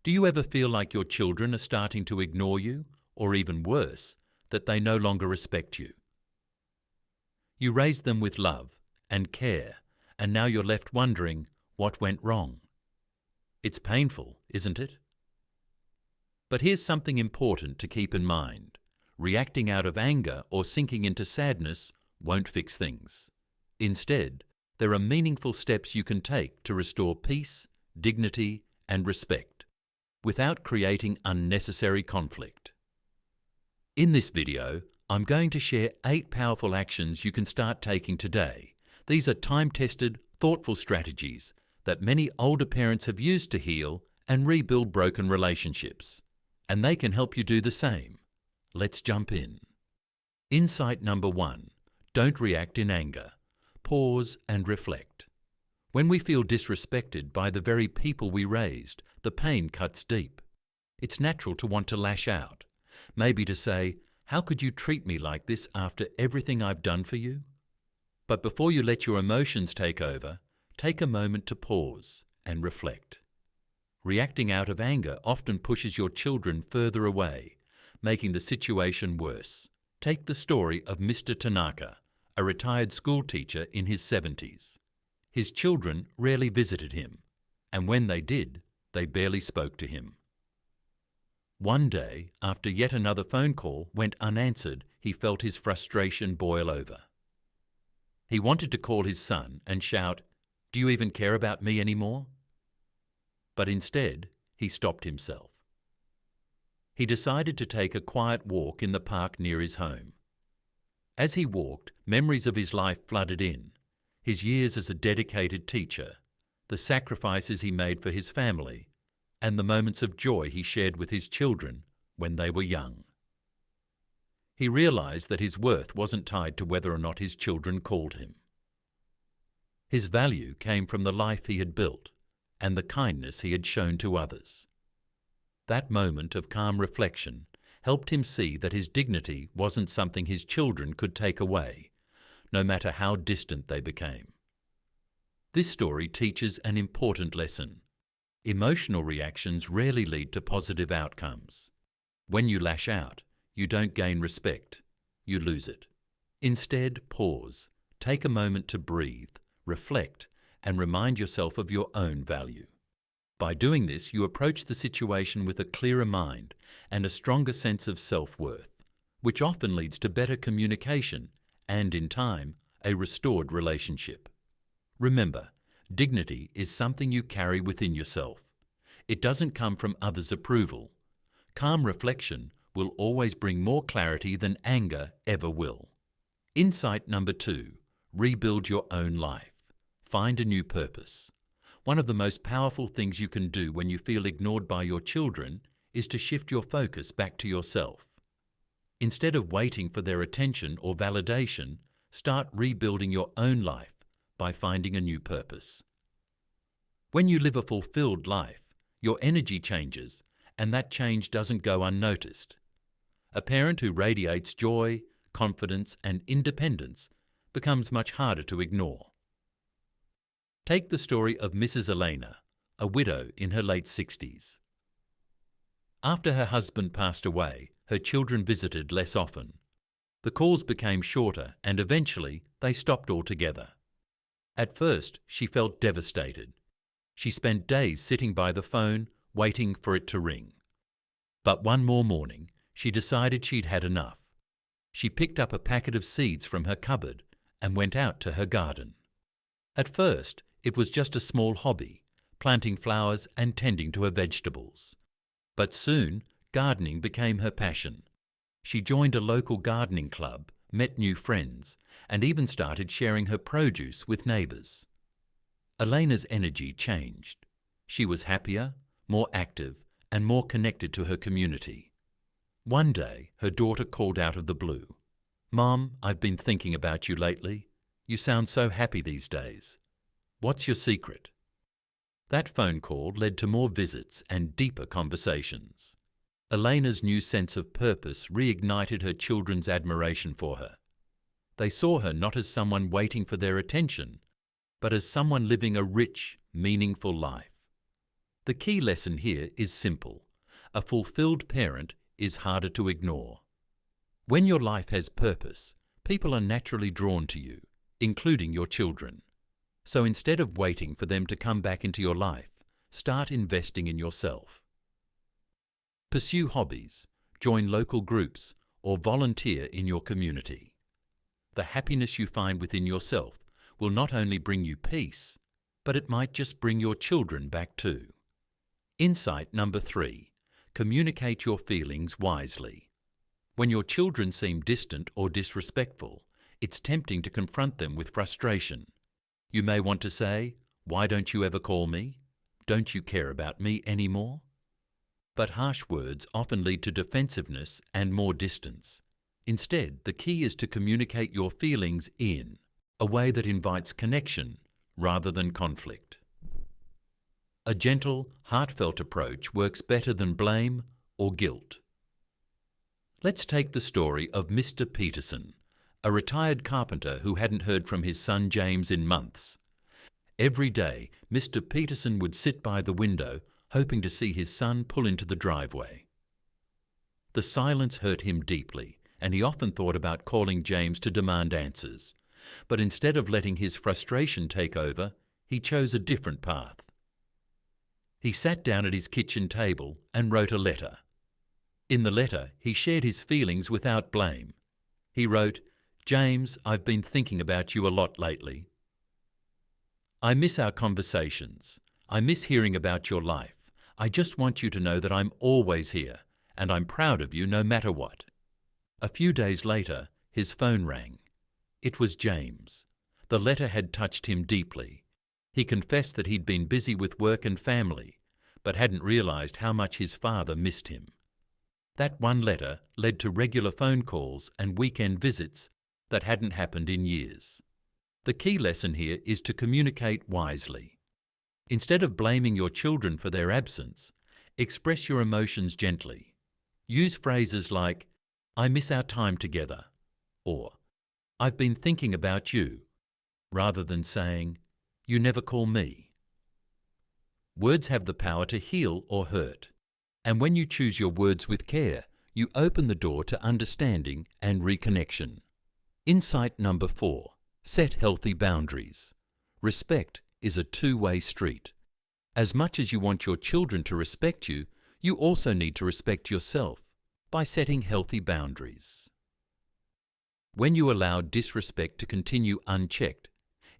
Do you ever feel like your children are starting to ignore you, or even worse, that they no longer respect you? You raised them with love and care, and now you're left wondering what went wrong. It's painful, isn't it? But here's something important to keep in mind. Reacting out of anger or sinking into sadness won't fix things. Instead, there are meaningful steps you can take to restore peace, dignity, and respect, without creating unnecessary conflict. In this video, I'm going to share 8 powerful actions you can start taking today. These are time-tested, thoughtful strategies that many older parents have used to heal and rebuild broken relationships. And they can help you do the same. Let's jump in. Insight number 1. Don't react in anger. Pause and reflect. When we feel disrespected by the very people we raised, the pain cuts deep. It's natural to want to lash out. Maybe to say, "How could you treat me like this after everything I've done for you?" But before you let your emotions take over, take a moment to pause and reflect. Reacting out of anger often pushes your children further away, making the situation worse. Take the story of Mr. Tanaka, a retired school teacher in his 70s. His children rarely visited him, and when they did, they barely spoke to him. One day, after yet another phone call went unanswered, he felt his frustration boil over. He wanted to call his son and shout, "Do you even care about me anymore?" But instead, he stopped himself. He decided to take a quiet walk in the park near his home. As he walked, memories of his life flooded in: his years as a dedicated teacher, the sacrifices he made for his family, and the moments of joy he shared with his children when they were young. He realized that his worth wasn't tied to whether or not his children called him. His value came from the life he had built and the kindness he had shown to others. That moment of calm reflection helped him see that his dignity wasn't something his children could take away, no matter how distant they became. This story teaches an important lesson. Emotional reactions rarely lead to positive outcomes. When you lash out, you don't gain respect, you lose it. Instead, pause, take a moment to breathe, reflect, and remind yourself of your own value. By doing this, you approach the situation with a clearer mind and a stronger sense of self-worth, which often leads to better communication and, in time, a restored relationship. Remember, dignity is something you carry within yourself. It doesn't come from others' approval. Calm reflection will always bring more clarity than anger ever will. Insight number 2. Rebuild your own life. Find a new purpose. One of the most powerful things you can do when you feel ignored by your children is to shift your focus back to yourself. Instead of waiting for their attention or validation, start rebuilding your own life by finding a new purpose. When you live a fulfilled life, your energy changes, and that change doesn't go unnoticed. A parent who radiates joy, confidence, and independence becomes much harder to ignore. Take the story of Mrs. Elena, a widow in her late 60s. After her husband passed away, her children visited less often. The calls became shorter and eventually they stopped altogether. At first, she felt devastated. She spent days sitting by the phone, waiting for it to ring. But one more morning, she decided she'd had enough. She picked up a packet of seeds from her cupboard and went out to her garden. At first, it was just a small hobby, planting flowers and tending to her vegetables. But soon, gardening became her passion. She joined a local gardening club, met new friends, and even started sharing her produce with neighbours. Elena's energy changed. She was happier, more active, and more connected to her community. One day, her daughter called out of the blue, "Mom, I've been thinking about you lately. You sound so happy these days. What's your secret?" That phone call led to more visits and deeper conversations. Elena's new sense of purpose reignited her children's admiration for her. They saw her not as someone waiting for their attention, but as someone living a rich, meaningful life. The key lesson here is simple. A fulfilled parent is harder to ignore. When your life has purpose, people are naturally drawn to you, including your children. So instead of waiting for them to come back into your life, start investing in yourself. Pursue hobbies, join local groups, or volunteer in your community. The happiness you find within yourself will not only bring you peace, but it might just bring your children back too. Insight number 3. Communicate your feelings wisely. When your children seem distant or disrespectful, it's tempting to confront them with frustration. You may want to say, "Why don't you ever call me? Don't you care about me anymore?" But harsh words often lead to defensiveness and more distance. Instead, the key is to communicate your feelings in a way that invites connection rather than conflict. A gentle, heartfelt approach works better than blame or guilt. Let's take the story of Mr. Peterson, a retired carpenter who hadn't heard from his son James in months. Every day, Mr. Peterson would sit by the window, hoping to see his son pull into the driveway. The silence hurt him deeply, and he often thought about calling James to demand answers. But instead of letting his frustration take over, he chose a different path. He sat down at his kitchen table and wrote a letter. In the letter, he shared his feelings without blame. He wrote, "James, I've been thinking about you a lot lately. I miss our conversations. I miss hearing about your life. I just want you to know that I'm always here, and I'm proud of you no matter what." A few days later, his phone rang. It was James. The letter had touched him deeply. He confessed that he'd been busy with work and family, but hadn't realized how much his father missed him. That one letter led to regular phone calls and weekend visits that hadn't happened in years. The key lesson here is to communicate wisely. Instead of blaming your children for their absence, express your emotions gently. Use phrases like, "I miss our time together," or "I've been thinking about you," rather than saying, "You never call me." Words have the power to heal or hurt, and when you choose your words with care, you open the door to understanding and reconnection. Insight number 4. Set healthy boundaries. Respect is a two-way street. As much as you want your children to respect you, you also need to respect yourself by setting healthy boundaries. When you allow disrespect to continue unchecked,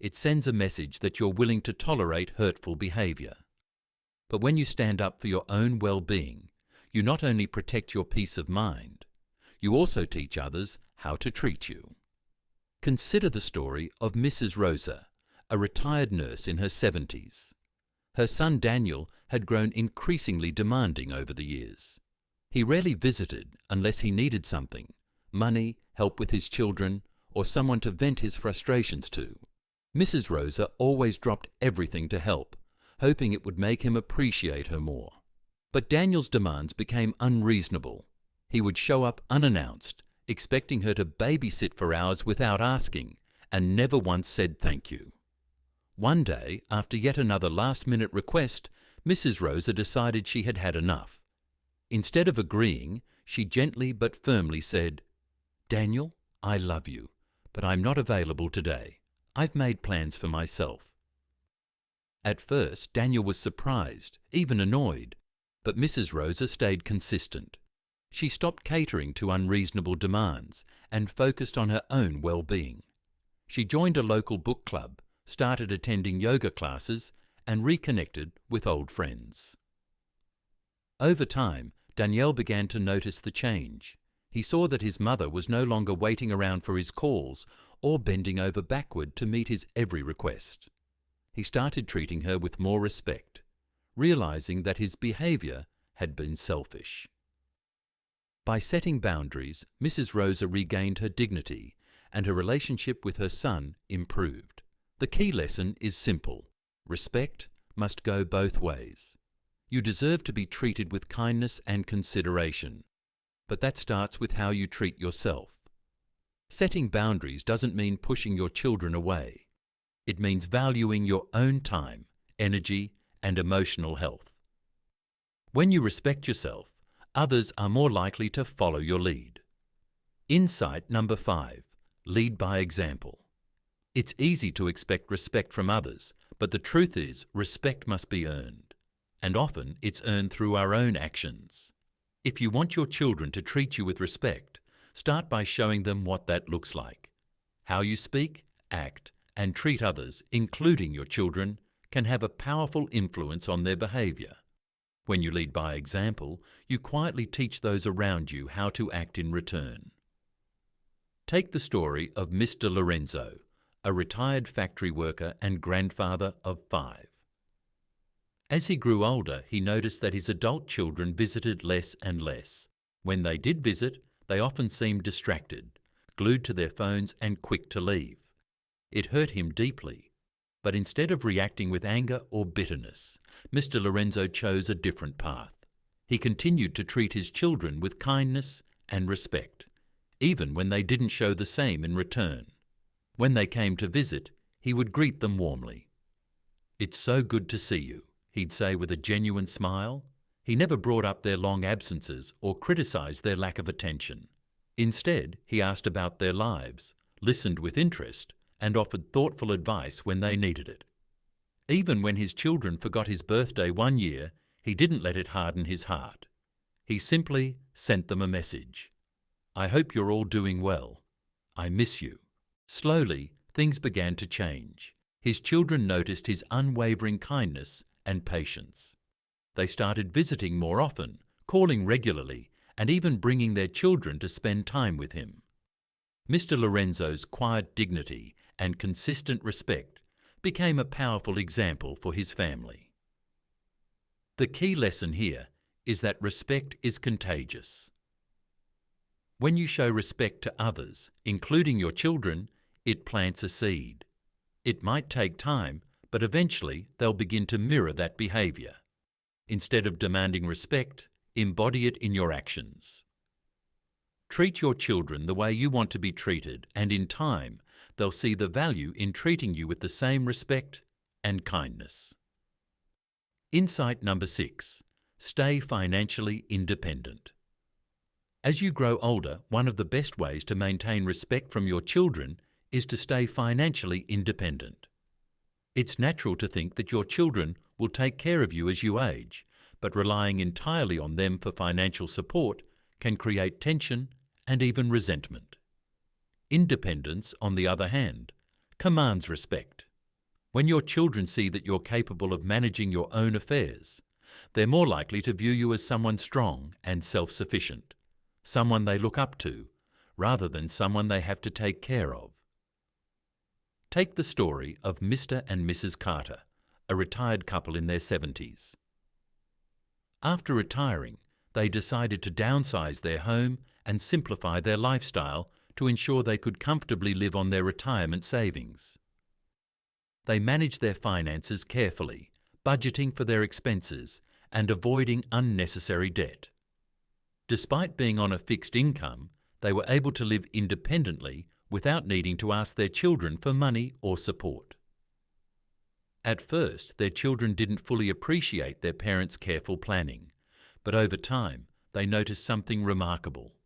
it sends a message that you're willing to tolerate hurtful behavior. But when you stand up for your own well-being, you not only protect your peace of mind, you also teach others how to treat you. Consider the story of Mrs. Rosa, a retired nurse in her 70s. Her son Daniel had grown increasingly demanding over the years. He rarely visited unless he needed something: money, help with his children, or someone to vent his frustrations to. Mrs. Rosa always dropped everything to help, hoping it would make him appreciate her more. But Daniel's demands became unreasonable. He would show up unannounced, expecting her to babysit for hours without asking, and never once said thank you. One day, after yet another last-minute request, Mrs. Rosa decided she had had enough. Instead of agreeing, she gently but firmly said, "Daniel, I love you, but I'm not available today. I've made plans for myself." At first, Daniel was surprised, even annoyed, but Mrs. Rosa stayed consistent. She stopped catering to unreasonable demands and focused on her own well-being. She joined a local book club, started attending yoga classes, and reconnected with old friends. Over time, Daniel began to notice the change. He saw that his mother was no longer waiting around for his calls or bending over backward to meet his every request. He started treating her with more respect, realizing that his behavior had been selfish. By setting boundaries, Mrs. Rosa regained her dignity, and her relationship with her son improved. The key lesson is simple: respect must go both ways. You deserve to be treated with kindness and consideration, but that starts with how you treat yourself. Setting boundaries doesn't mean pushing your children away. It means valuing your own time, energy, and emotional health. When you respect yourself, others are more likely to follow your lead. Insight number 5. Lead by example. It's easy to expect respect from others, but the truth is respect must be earned. And often it's earned through our own actions. If you want your children to treat you with respect, start by showing them what that looks like. How you speak, act, and treat others, including your children, can have a powerful influence on their behaviour. When you lead by example, you quietly teach those around you how to act in return. Take the story of Mr. Lorenzo, a retired factory worker and grandfather of 5. As he grew older, he noticed that his adult children visited less and less. When they did visit, they often seemed distracted, glued to their phones and quick to leave. It hurt him deeply. But instead of reacting with anger or bitterness, Mr. Lorenzo chose a different path. He continued to treat his children with kindness and respect, even when they didn't show the same in return. When they came to visit, he would greet them warmly. "It's so good to see you," he'd say with a genuine smile. He never brought up their long absences or criticized their lack of attention. Instead, he asked about their lives, listened with interest, and offered thoughtful advice when they needed it. Even when his children forgot his birthday one year, he didn't let it harden his heart. He simply sent them a message. "I hope you're all doing well. I miss you." Slowly, things began to change. His children noticed his unwavering kindness and patience. They started visiting more often, calling regularly, and even bringing their children to spend time with him. Mr. Lorenzo's quiet dignity and consistent respect became a powerful example for his family. The key lesson here is that respect is contagious. When you show respect to others, including your children, it plants a seed. It might take time, but eventually they'll begin to mirror that behavior. Instead of demanding respect, embody it in your actions. Treat your children the way you want to be treated, and in time, they'll see the value in treating you with the same respect and kindness. Insight number 6. Stay financially independent. As you grow older, one of the best ways to maintain respect from your children is to stay financially independent. It's natural to think that your children will take care of you as you age, but relying entirely on them for financial support can create tension and even resentment. Independence, on the other hand, commands respect. When your children see that you're capable of managing your own affairs, they're more likely to view you as someone strong and self-sufficient, someone they look up to, rather than someone they have to take care of. Take the story of Mr. and Mrs. Carter, a retired couple in their 70s. After retiring, they decided to downsize their home and simplify their lifestyle to ensure they could comfortably live on their retirement savings. They managed their finances carefully, budgeting for their expenses and avoiding unnecessary debt. Despite being on a fixed income, they were able to live independently without needing to ask their children for money or support. At first, their children didn't fully appreciate their parents' careful planning, but over time, they noticed something remarkable.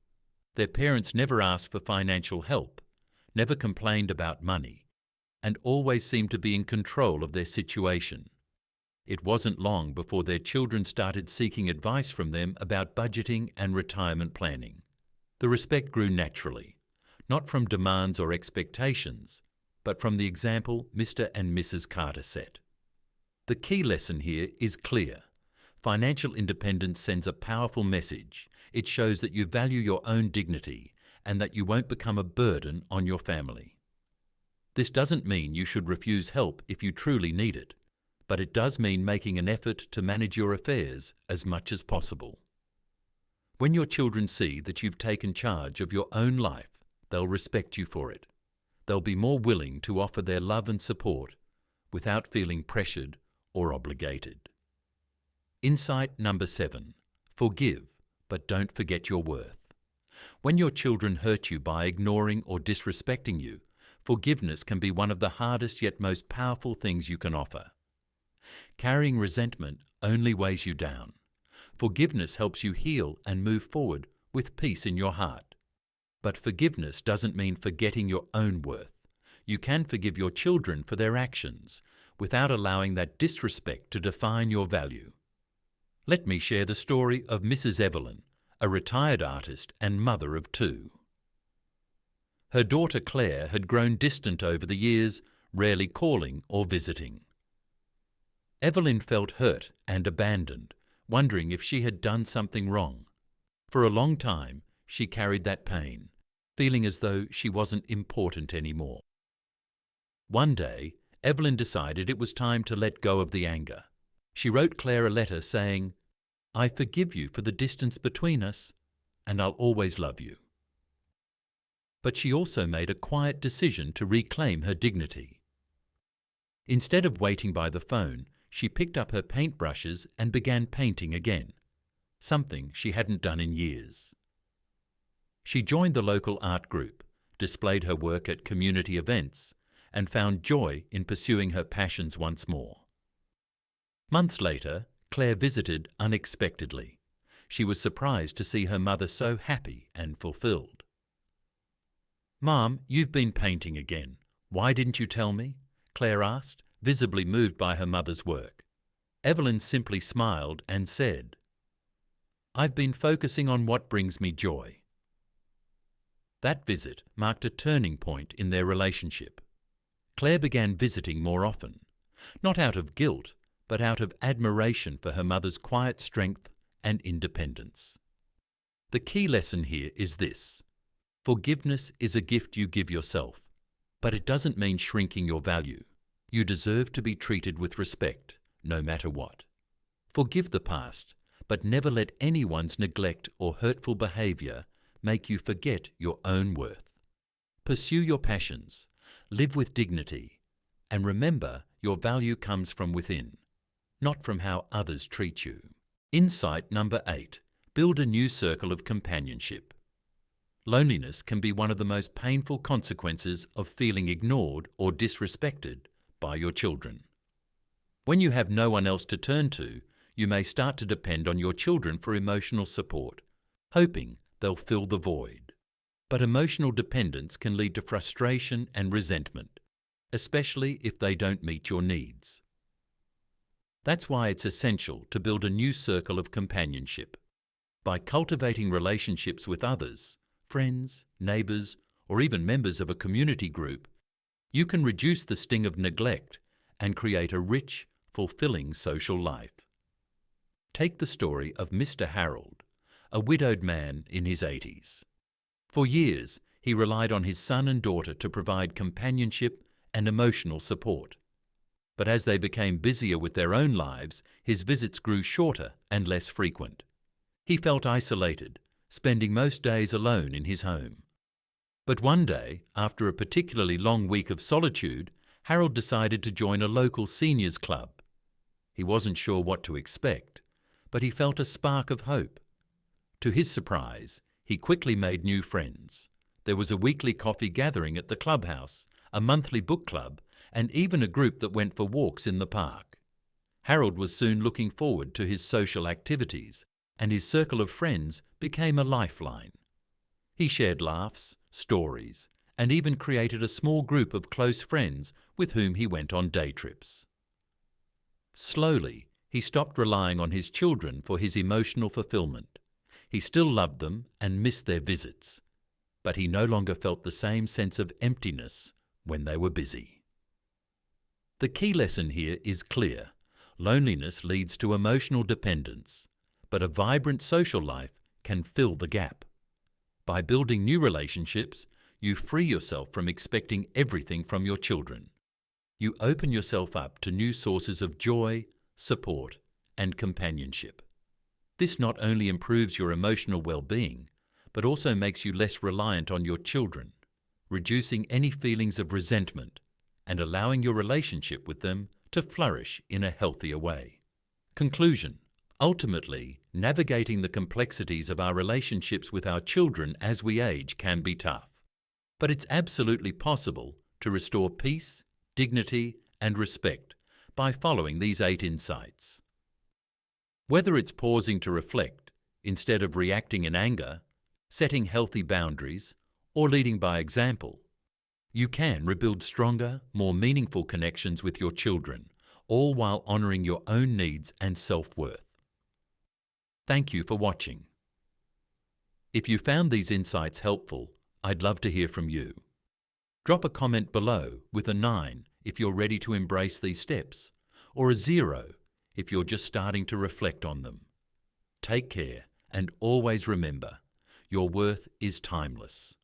Their parents never asked for financial help, never complained about money, and always seemed to be in control of their situation. It wasn't long before their children started seeking advice from them about budgeting and retirement planning. The respect grew naturally, not from demands or expectations, but from the example Mr. and Mrs. Carter set. The key lesson here is clear. Financial independence sends a powerful message. It shows that you value your own dignity and that you won't become a burden on your family. This doesn't mean you should refuse help if you truly need it, but it does mean making an effort to manage your affairs as much as possible. When your children see that you've taken charge of your own life, they'll respect you for it. They'll be more willing to offer their love and support without feeling pressured or obligated. Insight number 7. Forgive, but don't forget your worth. When your children hurt you by ignoring or disrespecting you, forgiveness can be one of the hardest yet most powerful things you can offer. Carrying resentment only weighs you down. Forgiveness helps you heal and move forward with peace in your heart. But forgiveness doesn't mean forgetting your own worth. You can forgive your children for their actions without allowing that disrespect to define your value. Let me share the story of Mrs. Evelyn, a retired artist and mother of 2. Her daughter Claire had grown distant over the years, rarely calling or visiting. Evelyn felt hurt and abandoned, wondering if she had done something wrong. For a long time, she carried that pain, feeling as though she wasn't important anymore. One day, Evelyn decided it was time to let go of the anger. She wrote Claire a letter saying, "I forgive you for the distance between us, and I'll always love you." But she also made a quiet decision to reclaim her dignity. Instead of waiting by the phone, she picked up her paintbrushes and began painting again, something she hadn't done in years. She joined the local art group, displayed her work at community events, and found joy in pursuing her passions once more. Months later, Claire visited unexpectedly. She was surprised to see her mother so happy and fulfilled. "Mom, you've been painting again. Why didn't you tell me?" Claire asked, visibly moved by her mother's work. Evelyn simply smiled and said, "I've been focusing on what brings me joy." That visit marked a turning point in their relationship. Claire began visiting more often, not out of guilt, but out of admiration for her mother's quiet strength and independence. The key lesson here is this: forgiveness is a gift you give yourself, but it doesn't mean shrinking your value. You deserve to be treated with respect, no matter what. Forgive the past, but never let anyone's neglect or hurtful behavior make you forget your own worth. Pursue your passions, live with dignity, and remember your value comes from within, not from how others treat you. Insight number 8. Build a new circle of companionship. Loneliness can be one of the most painful consequences of feeling ignored or disrespected by your children. When you have no one else to turn to, you may start to depend on your children for emotional support, hoping they'll fill the void. But emotional dependence can lead to frustration and resentment, especially if they don't meet your needs. That's why it's essential to build a new circle of companionship. By cultivating relationships with others, friends, neighbors, or even members of a community group, you can reduce the sting of neglect and create a rich, fulfilling social life. Take the story of Mr. Harold, a widowed man in his 80s. For years, he relied on his son and daughter to provide companionship and emotional support. But as they became busier with their own lives, his visits grew shorter and less frequent. He felt isolated, spending most days alone in his home. But one day, after a particularly long week of solitude, Harold decided to join a local seniors club. He wasn't sure what to expect, but he felt a spark of hope. To his surprise, he quickly made new friends. There was a weekly coffee gathering at the clubhouse, a monthly book club, and even a group that went for walks in the park. Harold was soon looking forward to his social activities, and his circle of friends became a lifeline. He shared laughs, stories, and even created a small group of close friends with whom he went on day trips. Slowly, he stopped relying on his children for his emotional fulfillment. He still loved them and missed their visits, but he no longer felt the same sense of emptiness when they were busy. The key lesson here is clear. Loneliness leads to emotional dependence, but a vibrant social life can fill the gap. By building new relationships, you free yourself from expecting everything from your children. You open yourself up to new sources of joy, support, and companionship. This not only improves your emotional well-being, but also makes you less reliant on your children, reducing any feelings of resentment and allowing your relationship with them to flourish in a healthier way. Conclusion. Ultimately, navigating the complexities of our relationships with our children as we age can be tough, but it's absolutely possible to restore peace, dignity, and respect by following these 8 insights. Whether it's pausing to reflect instead of reacting in anger, setting healthy boundaries, or leading by example, you can rebuild stronger, more meaningful connections with your children, all while honouring your own needs and self-worth. Thank you for watching. If you found these insights helpful, I'd love to hear from you. Drop a comment below with a 9 if you're ready to embrace these steps, or a 0 if you're just starting to reflect on them. Take care, and always remember, your worth is timeless.